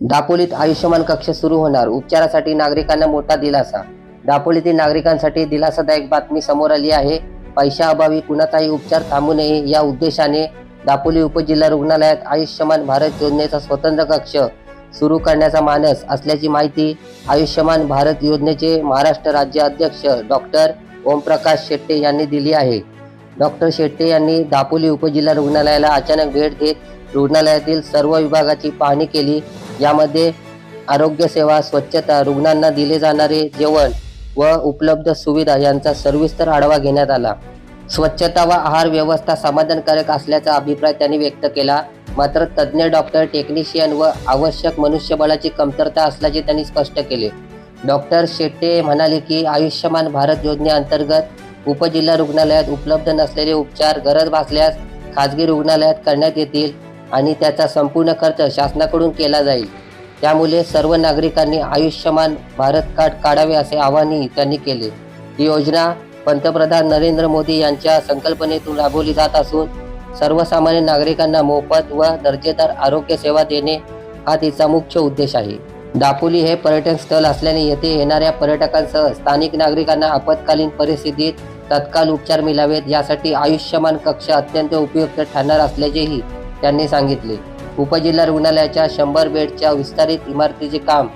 दापोलीत आयुष्यमान कक्ष सुरू होणार, उपचारासाठी नागरिकांना मोठा दिलासा. दापोलीतील नागरिकांसाठी दिलासादायक बातमी समोर आली आहे. पैशाअभावी कुणाचाही उपचार थांबू नये या उद्देशाने दापोली उपजिल्हा रुग्णालयात आयुष्यमान भारत योजनेचा स्वतंत्र कक्ष सुरू करण्याचा मानस असल्याची माहिती आयुष्यमान भारत योजनेचे महाराष्ट्र राज्य अध्यक्ष डॉक्टर ओमप्रकाश शेट्टे यांनी दिली आहे. डॉक्टर शेट्टे यांनी दापोली उपजिल्हा रुग्णालयाला अचानक भेट देत रुग्णालयातील सर्व विभागाची पाहणी केली. यामध्ये आरोग्य सेवा, स्वच्छता, रुग्णांना दिले जाणारे जेवण व उपलब्ध सुविधा यांचा सविस्तर आढावा घेण्यात आला. स्वच्छता व आहार व्यवस्था समाधानकारक असल्याचा अभिप्राय त्यांनी व्यक्त केला. मात्र तज्ज्ञ डॉक्टर, टेक्निशियन व आवश्यक मनुष्यबळाची कमतरता असल्याचे त्यांनी स्पष्ट केले. डॉक्टर शेट्टे म्हणाले की आयुष्यमान भारत योजनेअंतर्गत उपजिल्हा रुग्णालयात उपलब्ध नसलेले उपचार गरज भासल्यास खाजगी रुग्णालयात करण्यात येतील आणि त्याचा संपूर्ण खर्च शासनाकडून केला जाईल. त्यामुळे सर्व नागरिकांनी आयुष्यमान भारत कार्ड काढावे असे आवाहनही त्यांनी केले. ही योजना पंतप्रधान नरेंद्र मोदी यांच्या संकल्पनेतून राबवली जात असून सर्वसामान्य नागरिकांना मोफत व दर्जेदार आरोग्य सेवा देणे हा तिचा मुख्य उद्देश आहे. दापोली हे पर्यटन स्थळ असल्याने येथे येणाऱ्या पर्यटकांसह स्थानिक नागरिकांना आपत्कालीन परिस्थितीत तत्काळ उपचार मिळावेत यासाठी आयुष्यमान कक्ष अत्यंत उपयुक्त ठरणार असल्याचेही त्यांनी सांगितले. उपजिल्हा रुग्णालयाच्या 100 बेडच्या विस्तारित इमारतीचे काम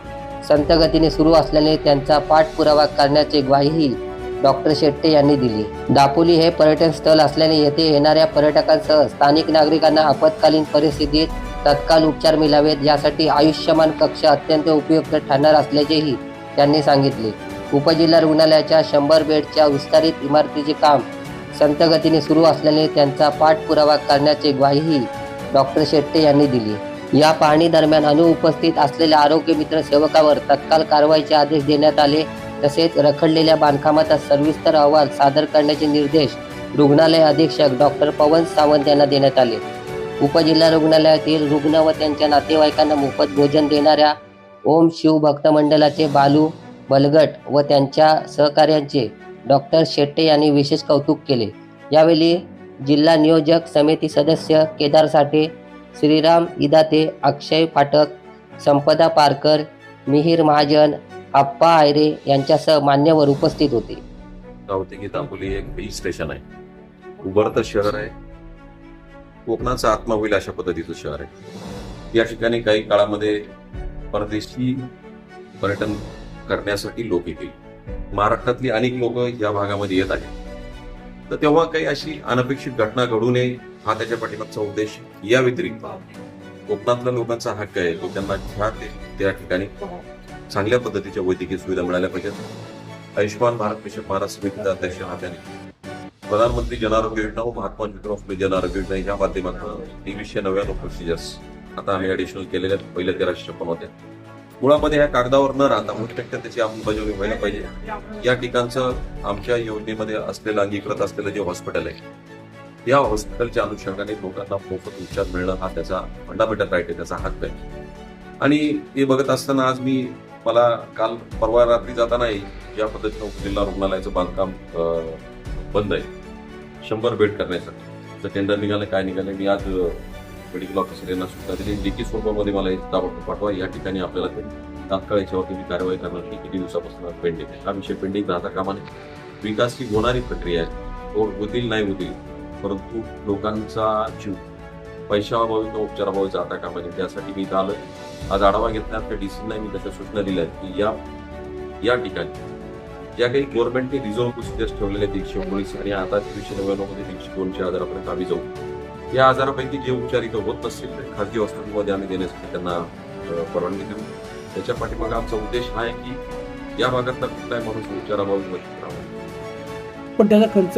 संत गतीने सुरू असल्याने त्यांचा पाठपुरावा करण्याची ग्वाहीही डॉक्टर शेट्टे यांनी दिली. दापोली हे पर्यटन स्थळ असल्याने येथे येणाऱ्या पर्यटकांसह स्थानिक नागरिकांना आपत्कालीन परिस्थितीत तत्काळ उपचार मिळावेत यासाठी आयुष्यमान कक्ष अत्यंत उपयुक्त ठरणार असल्याचेही त्यांनी सांगितले. उपजिल्हा रुग्णालयाच्या 100 बेडच्या विस्तारित इमारतीचे काम संत गतीने सुरू असल्याने त्यांचा पाठपुरावा करण्याची ग्वाहीही डॉक्टर शेट्टे यांनी दिली. या पाहणी दरम्यान अनुपस्थित असलेल्या आरोग्य मित्र सेवकावर तत्काळ कारवाईचे आदेश देण्यात आले. तसेच रखडलेल्या बांधकामाचा सविस्तर अहवाल सादर करण्याचे निर्देश रुग्णालय अधीक्षक डॉक्टर पवन सावंत यांना देण्यात आले. उपजिल्हा रुग्णालयातील रुग्ण व त्यांच्या नातेवाईकांना मोफत भोजन देणाऱ्या ओम शिव भक्त मंडळाचे बालू बलगट व त्यांच्या सहकार्यांचे डॉक्टर शेट्टे यांनी विशेष कौतुक केले. यावेळी जिल्हा नियोजक समिती सदस्य केदार साठे, श्रीराम इदाते, अक्षय फाटक, संपदा पारकर, मिहीर महाजन, आप्पा आयरे यांच्यासह मान्यवर उपस्थित होते. दापोली एक हिल स्टेशन आहे, उभरतं शहर आहे, कोकणाचा आत्मा होईल अशा पद्धतीचं शहर आहे. या ठिकाणी काही काळामध्ये परदेशी पर्यटन करण्यासाठी लोक येतील. महाराष्ट्रातली अनेक लोक या भागामध्ये येत आहेत. तर तेव्हा काही अशी अनपेक्षित घटना घडू नये हा त्याच्या पाठीमागचा उद्देश. या व्यतिरिक्त कोकणातल्या लोकांचा हक्क आहे तो त्यांना त्या ठिकाणी चांगल्या पद्धतीच्या वैद्यकीय सुविधा मिळाल्या पाहिजेत. आयुष्यमान भारत मिशन महाराष्ट्र समितीचा अध्यक्ष राहत्याने प्रधानमंत्री जन आरोग्य योजना व महात्मा ज्योतिराव फुले जन आरोग्य योजना या माध्यमातून 399 प्रोसिजर्स आता आम्ही ऍडिशनल केलेल्या पहिल्या 1356 होत्या. मुळामध्ये ह्या कागदावर न राहता मोठ्या त्याची अंमलबजावणी व्हायला पाहिजे. या ठिकाणचं आमच्या योजनेमध्ये असलेलं अंगीकृत असलेलं जे हॉस्पिटल आहे या हॉस्पिटलच्या अनुषंगाने लोकांना मोफत उपचार मिळणं हा त्याचा फंडामेंटल राईट आहे, त्याचा हक्क आहे. आणि हे बघत असताना आज मला काल परवा रात्री जातानाही ज्या पद्धतीनं उपजिल्हा रुग्णालयाचं बांधकाम बंद आहे 100 बेड करण्यासाठी टेंडर निघाले काय निघाले, मी आज मेडिकल ऑफिसर यांना सूचना दिली. लेखी स्वरूपामध्ये मला ताबडतोब पाठवा. या ठिकाणी आपल्याला ते तात्काळ याच्यावरती मी कारवाई करणार की किती दिवसापासून पेंडिंग आहे. हा विषय पेंडिंग राहता कामा नये. विकास ही होणारी प्रक्रिया आहे, तो होतील नाही होतील, परंतु लोकांचा जीव पैशाअभावी किंवा उपचाराभावी जाता कामा नये. त्यासाठी मी इथं आलोय. आज आढावा घेतला त्या डीसींना मी त्याच्या सूचना दिल्या आहेत की या ठिकाणी ज्या काही गव्हर्नमेंटने रिझर्व्ह प्रोसिजर्स ठेवलेले 119 आणि आता 399 मध्ये 200 आजारापर्यंत आम्ही जाऊ. या आजारापैकी जे उपचार इथं होत नसतील तर खाजगी हॉस्पिटलमध्ये आम्ही देण्यासाठी त्यांना परवानगी देऊ. त्याच्या पाठीमागे आमचा उद्देश हा आहे की या भागातला कुठलाही माणूस उपचाराभावी वंचित राहावा. पण त्याचा खर्च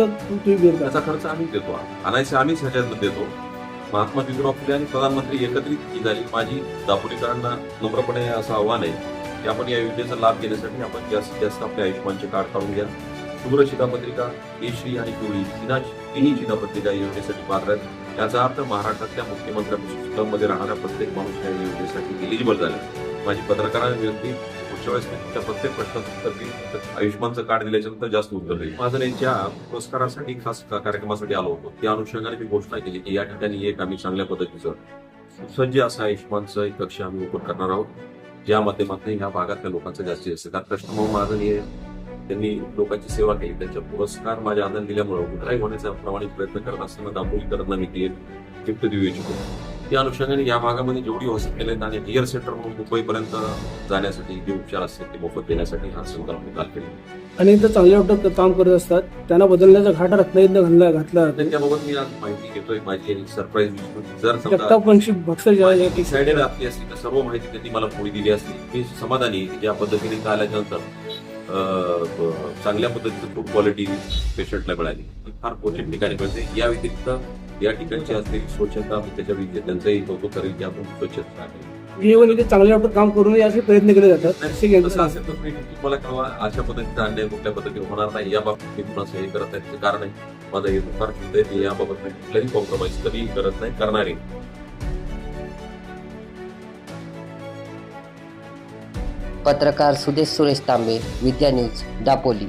त्याचा खर्च आम्हीच देतो, आणायचं आम्हीच ह्याच्यात देतो. महात्मा ज्योतिराव फुले आणि प्रधानमंत्री एकत्रित झाली. माझी दापोलीकरांना नम्रपणे असं आव्हान आहे की आपण या योजनेचा लाभ घेण्यासाठी आपण जास्तीत जास्त आपल्या आयुष्यमानचे कार्ड काढून घ्या. शुभ्र शिधापत्रिका, केशरी आणि पिवळी तिन्ही शिधापत्रिका या योजनेसाठी पात्र आहेत. याचा अर्थ महाराष्ट्रातल्या मुख्यमंत्र्यांपासून मध्ये राहणाऱ्या प्रत्येक माणूस या योजनेसाठी एलिजिबल झाला. माझी पत्रकारांना विनंती, पुढच्या वेळेस त्या प्रत्येक प्रश्नाचं उत्तर आयुष्यमानचं कार्ड दिल्याच्यानंतर जास्त उत्तर देईल. माझं यांच्या पुरस्कारासाठी खास कार्यक्रमासाठी आलो होतो. त्या अनुषंगाने मी घोषणा केली की या ठिकाणी एक आम्ही चांगल्या पद्धतीचं सुसज्ज असा आयुष्यमानचा एक कक्ष आम्ही ओपन करणार आहोत, ज्या माध्यमातून ह्या भागातल्या लोकांचा जास्तीत जास्त, कारण कृष्णभाऊ महाजन हे त्यांनी लोकांची सेवा केली, त्यांच्या पुरस्कार माझ्या आनंद दिल्यामुळे कुठलाही होण्याचा प्रामाणिक प्रयत्न करत असताना दापोलीकरांना मी ती गिफ्ट देऊ इच्छितो. त्या अनुषंगाने या भागामध्ये जेवढी हॉस्पिटल आहेत आणि हेअर सेंटर म्हणून मुंबईपर्यंत जाण्यासाठी जे उपचार असतात ते मोफत देण्यासाठी हा संकल्प काल केला. आणि इथं चांगल्या डॉक्टर काम करत असतात, त्यांना बदलण्याचा घाट रत्नागिरीनं घातला. त्यांच्याबाबत मी आज माहिती घेतोय. माझी सरप्राईज जर समजा जगतापंशी बक्सर डिसाइडेड असली असती तर सर्व माहिती त्यांनी मला पुढे दिली असती. मी समाधानी आहे की ज्या पद्धतीने इथं आल्याच्यानंतर चांगल्या पद्धतीचं फूड क्वालिटी पेशंटला मिळाली. ही फार क्वचित ठिकाणी मिळते. या व्यतिरिक्त या ठिकाणची असलेली स्वच्छता मी त्याच्या त्यांचंही कौतुक करेल की आपण स्वच्छता राखेल. जीवन इथे चांगले डॉक्टर काम करून असे प्रयत्न केले जातात. तसं असेल तर तुम्हाला कळवा. अशा पद्धतीचा अन्याय कुठल्या पद्धतीने होणार नाही याबाबत मी कुणाचं हे करत नाही. कारण आहे माझा हेतू फार शुद्ध आहे. मी याबाबत कुठल्याही कॉम्प्रोमाइज कधीही करत नाही, करणार आहे. पत्रकार सुदेश सुरेश तांबे, विद्या न्यूज, दापोली.